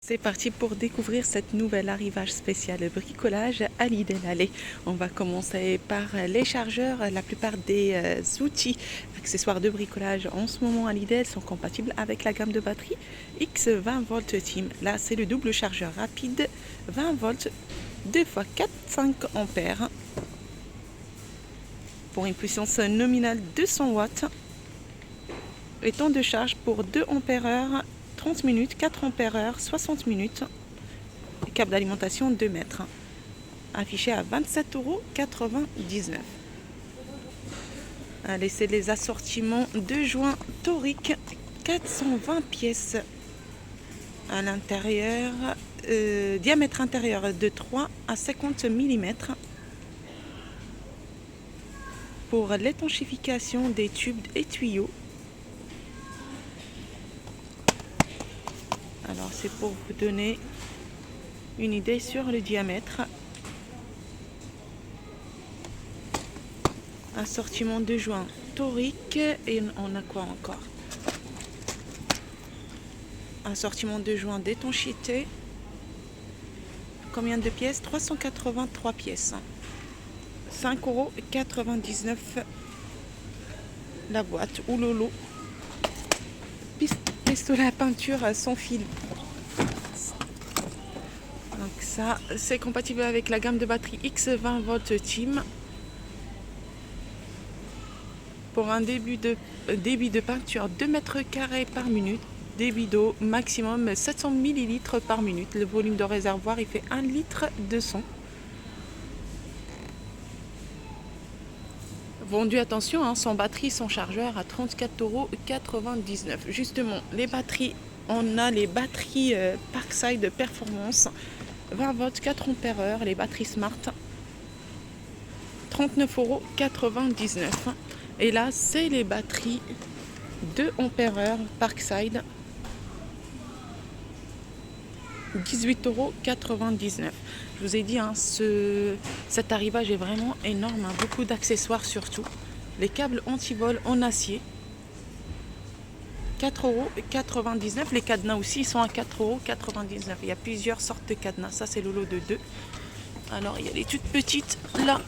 C'est parti pour découvrir cette nouvelle arrivage spécial bricolage à Lidl. Allez, on va commencer par les chargeurs. La plupart des outils, accessoires de bricolage en ce moment à Lidl sont compatibles avec la gamme de batterie X20 volt Team. Là, c'est le double chargeur rapide 20 volts 2 x 4 5 ampères pour une puissance nominale de 100 watts et temps de charge pour 2 ampères 30 minutes, 4 ampères 60 minutes. Câble d'alimentation 2 mètres. Affiché à 27,99 €. Allez, c'est les assortiments de joints toriques. 420 pièces à l'intérieur. Diamètre intérieur de 3 à 50 mm. Pour l'étanchéification des tubes et tuyaux. Alors c'est pour vous donner une idée sur le diamètre. Assortiment de joints toriques. Et on a quoi encore? Assortiment de joints d'étanchéité. Combien de pièces? 383 pièces. 5,99 € la boîte ou le lot. Pistolet à peinture sans fil. Donc ça, c'est compatible avec la gamme de batterie X20 volt Team. Pour un débit de peinture 2 mètres carrés par minute. Débit d'eau maximum 700 ml par minute. Le volume de réservoir il fait 1 litre 200. Vendu, attention, sans batterie, sans chargeur à 34,99 €. Justement, les batteries, on a les batteries Parkside Performance 20 volts 4 ampères, les batteries Smart 39,99 €. Et là, c'est les batteries 2 ampères Parkside 18,99 €. Je vous ai dit, cet arrivage est vraiment énorme, beaucoup d'accessoires surtout. Les câbles anti-vol en acier, 4,99 €. Les cadenas aussi sont à 4,99 €. Il y a plusieurs sortes de cadenas. Ça, c'est le lot de 2. Alors, il y a les toutes petites, là,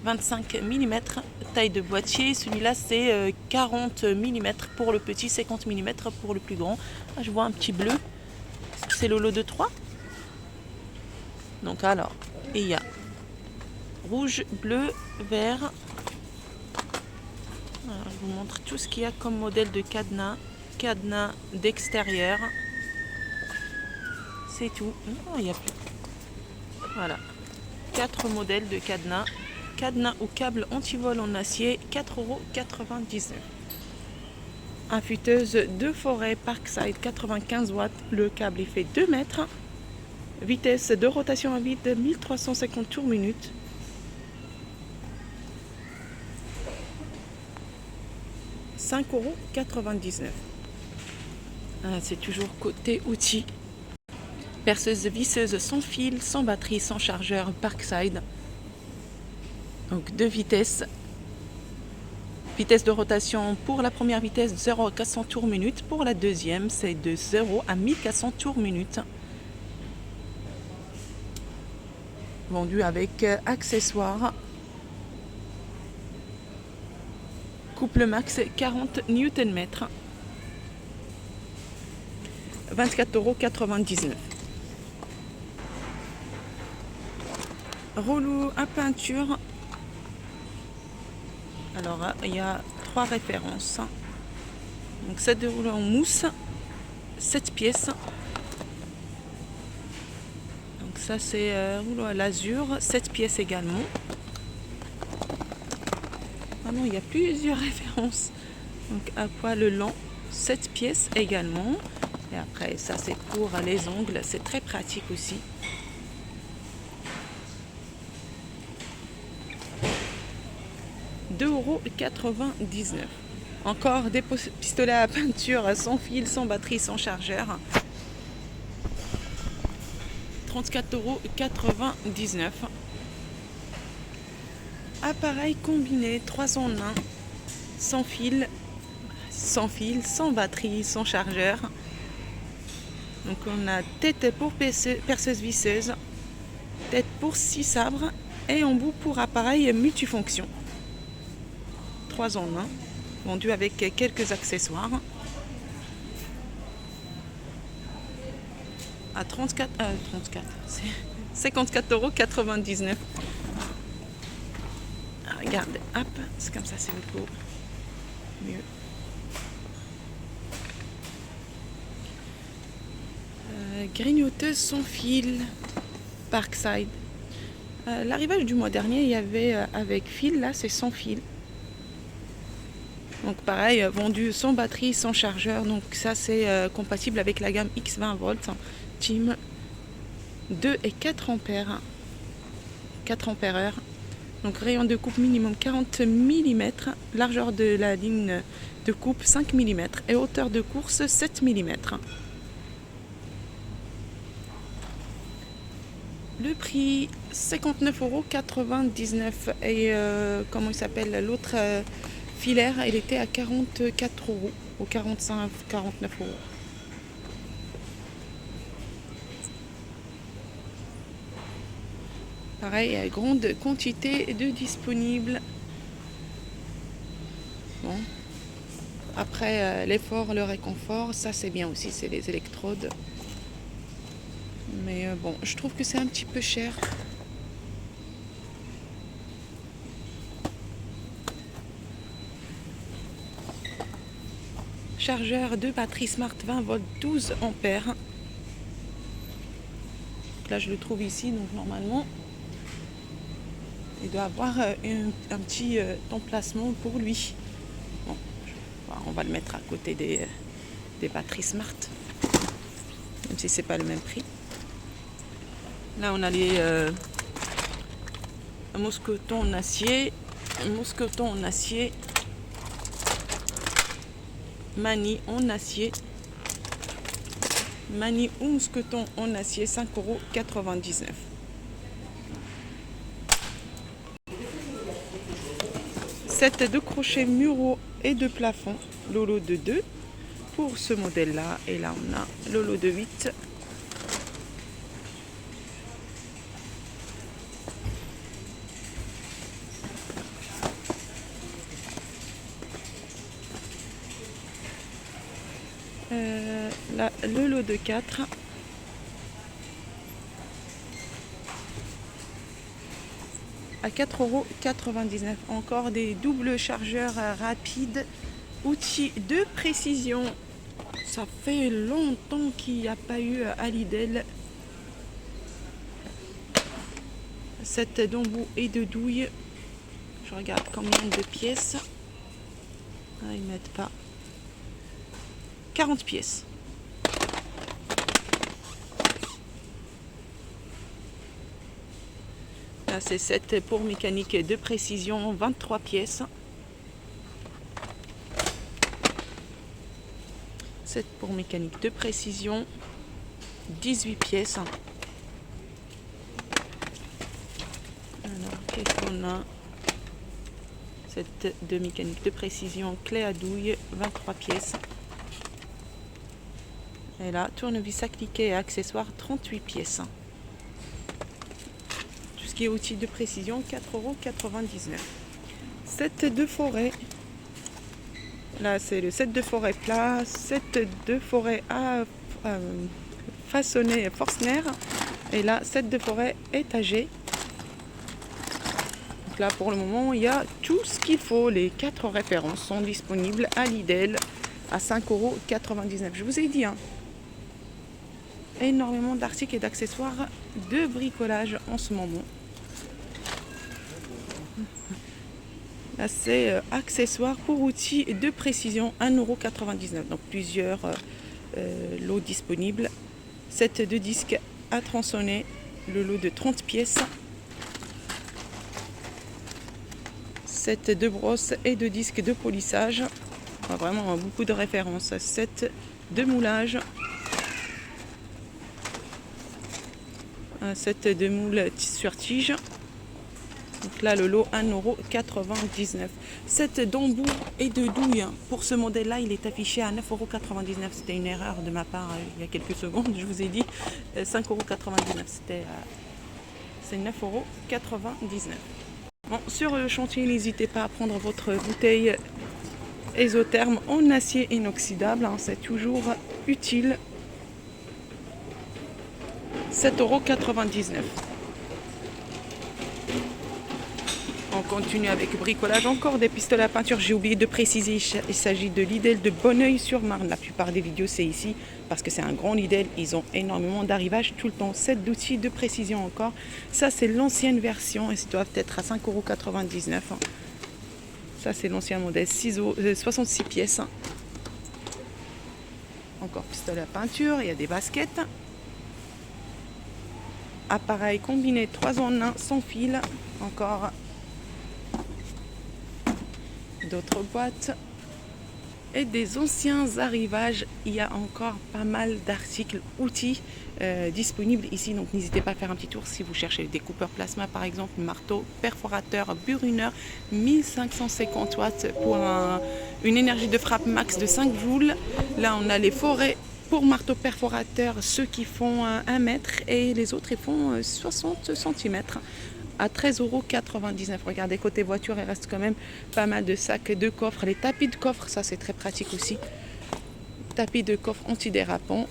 25 mm, taille de boîtier. Celui-là, c'est 40 mm pour le petit, 50 mm pour le plus grand. Là, je vois un petit bleu. C'est le lot de 3. Donc alors, il y a rouge, bleu, vert. Alors, je vous montre tout ce qu'il y a comme modèle de cadenas. Cadenas d'extérieur. C'est tout. Non, il y a plus. Voilà. 4 modèles de cadenas. Cadenas ou câble anti-vol en acier, 4,99 €. Affûteuse de forêt Parkside 95 watts. Le câble il fait 2 mètres. Vitesse de rotation à vide 1350 tours minute. €5,99 €. C'est toujours côté outils. Perceuse visseuse sans fil, sans batterie, sans chargeur Parkside. Donc 2 vitesses. Vitesse de rotation pour la première vitesse 0 à 400 tours minute. Pour la deuxième, c'est de 0 à 1400 tours minute. Vendu avec accessoires. Couple max 40 Nm. 24,99 €. Rouleau à peinture. Alors, il y a 3 références. Donc, 7 de rouleau en mousse, 7 pièces. Donc, ça, c'est rouleau à l'azur, 7 pièces également. Ah non, il y a plusieurs références. Donc, à poil lent, 7 pièces également. Et après, ça, c'est pour les ongles. C'est très pratique aussi. €2,99 €. Encore des pistolets à peinture sans fil, sans batterie, sans chargeur. 34,99 €. Appareil combiné 3 en 1, sans fil, sans batterie, sans chargeur. Donc on a tête pour perceuse visseuse, tête pour scie sabre et embout pour appareil multifonction. 3 en 1, vendu avec quelques accessoires. À 54,99 €. Regarde, hop, c'est comme ça, c'est beaucoup mieux. Grignoteuse sans fil, Parkside. L'arrivage du mois dernier, il y avait avec fil, là c'est sans fil. Donc pareil, vendu sans batterie, sans chargeur. Donc ça c'est compatible avec la gamme X20 volts, Team 2 et 4 ampères. 4 ampères heure. Donc rayon de coupe minimum 40 mm, largeur de la ligne de coupe 5 mm et hauteur de course 7 mm. Le prix 59,99 € et comment il s'appelle l'autre filaire, il était à 44 € ou 45, 49 €. Pareil, grande quantité de disponibles. Bon. Après l'effort, le réconfort, ça c'est bien aussi, c'est les électrodes. Mais bon, je trouve que c'est un petit peu cher. Chargeur de batterie Smart 20 volts 12 ampères. Donc là, je le trouve ici, donc normalement, il doit avoir un petit emplacement pour lui. Bon, on va le mettre à côté des batteries Smart, même si c'est pas le même prix. Là, on a les mousquetons en acier, manie en acier, manie ou mousqueton en acier, 5,99 €. Set de crochets muraux et de plafond, le lot de 2 pour ce modèle là, et là on a le lot de 8. Là, le lot de 4 à 4,99 €. Encore des doubles chargeurs rapides, outils de précision. Ça fait longtemps qu'il n'y a pas eu à Lidl. Set d'embout et de douille. Je regarde combien de pièces. Ah, ils mettent pas. 40 pièces. Là, c'est 7 pour mécanique de précision, 23 pièces. 7 pour mécanique de précision, 18 pièces. Alors, qu'est-ce qu'on a? 7 de mécanique de précision, clé à douille, 23 pièces. Et là, tournevis à cliquer et accessoires, 38 pièces. Tout ce qui est outils de précision, 4,99 €. Set de forêt. Là, c'est le set de forêt plat, set de forêt à façonner Forstner. Et là, set de forêt étagé. Donc là, pour le moment, il y a tout ce qu'il faut. Les 4 références sont disponibles à Lidl à 5,99 €. Je vous ai dit, hein, énormément d'articles et d'accessoires de bricolage en ce moment. Là, c'est accessoires pour outils de précision, 1,99 €. Donc plusieurs lots disponibles. Set de disques à tronçonner, le lot de 30 pièces. Set de brosses et de disques de polissage. Vraiment beaucoup de références. Set de moulage. Un set de moule sur tige. Donc Donc là, le lot 1,99 €. Cette d'embout et de douille pour ce modèle-là, il est affiché à 9,99 €. C'était une erreur de ma part il y a quelques secondes. Je vous ai dit 5,99 €. C'est 9,99 €. Bon, sur le chantier, n'hésitez pas à prendre votre bouteille isotherme en acier inoxydable. C'est toujours utile. 7,99 €. On continue avec bricolage, encore des pistolets à peinture. J'ai oublié de préciser, il s'agit de Lidl de Bonneuil-sur-Marne. La plupart des vidéos c'est ici parce que c'est un grand Lidl. Ils ont énormément d'arrivages tout le temps. 7 d'outils de précision encore. Ça c'est l'ancienne version et ils doivent être à 5,99 €. Ça c'est l'ancien modèle, 66 pièces. Encore pistolet à peinture, il y a des baskets. Appareil combiné 3 en 1 sans fil. Encore d'autres boîtes et des anciens arrivages. Il y a encore pas mal d'articles outils disponibles ici, donc n'hésitez pas à faire un petit tour si vous cherchez des coupeurs plasma par exemple, marteau, perforateur, buruneur, 1550 watts pour une énergie de frappe max de 5 joules. Là on a les forêts pour marteau perforateur, ceux qui font 1 mètre et les autres ils font 60 cm à 13,99 €. Regardez, côté voiture, il reste quand même pas mal de sacs de coffres. Les tapis de coffre, ça c'est très pratique aussi. Tapis de coffre antidérapant.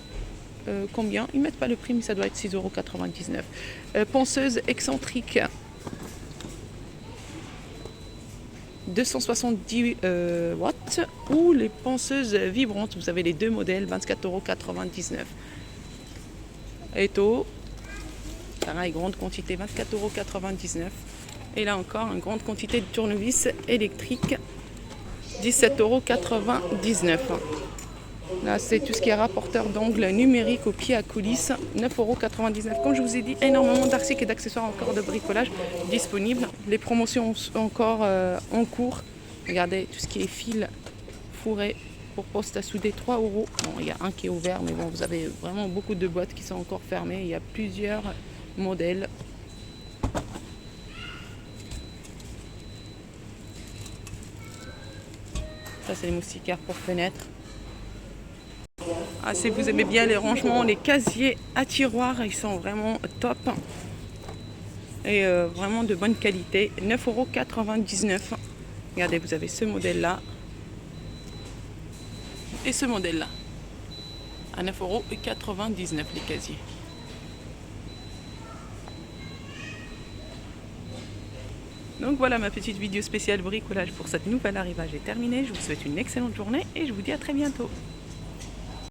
Combien? Ils ne mettent pas le prix, mais ça doit être 6,99 €. Ponceuse excentrique. 270 watts. Ou les ponceuses vibrantes. Vous avez les deux modèles, 24,99 €. Étau. Pareil, grande quantité, 24,99 €. Et là encore, une grande quantité de tournevis électriques, 17,99 €. Là, c'est tout ce qui est rapporteur d'angle numérique au pied à coulisses, 9,99 €. Comme je vous ai dit, énormément d'articles et d'accessoires encore de bricolage disponibles. Les promotions sont encore en cours. Regardez, tout ce qui est fil fourré pour poste à souder, 3 €. Bon, il y a un qui est ouvert, mais bon, vous avez vraiment beaucoup de boîtes qui sont encore fermées. Il y a plusieurs modèles. Ça c'est les moustiquaires pour fenêtres. Ah, si vous aimez bien les rangements, les casiers à tiroirs, ils sont vraiment top et vraiment de bonne qualité. 9,99 €. Regardez, vous avez ce modèle là et ce modèle là à 9,99 € les casiers. Donc voilà, ma petite vidéo spéciale bricolage pour cette nouvelle arrivage est terminée. Je vous souhaite une excellente journée et je vous dis à très bientôt.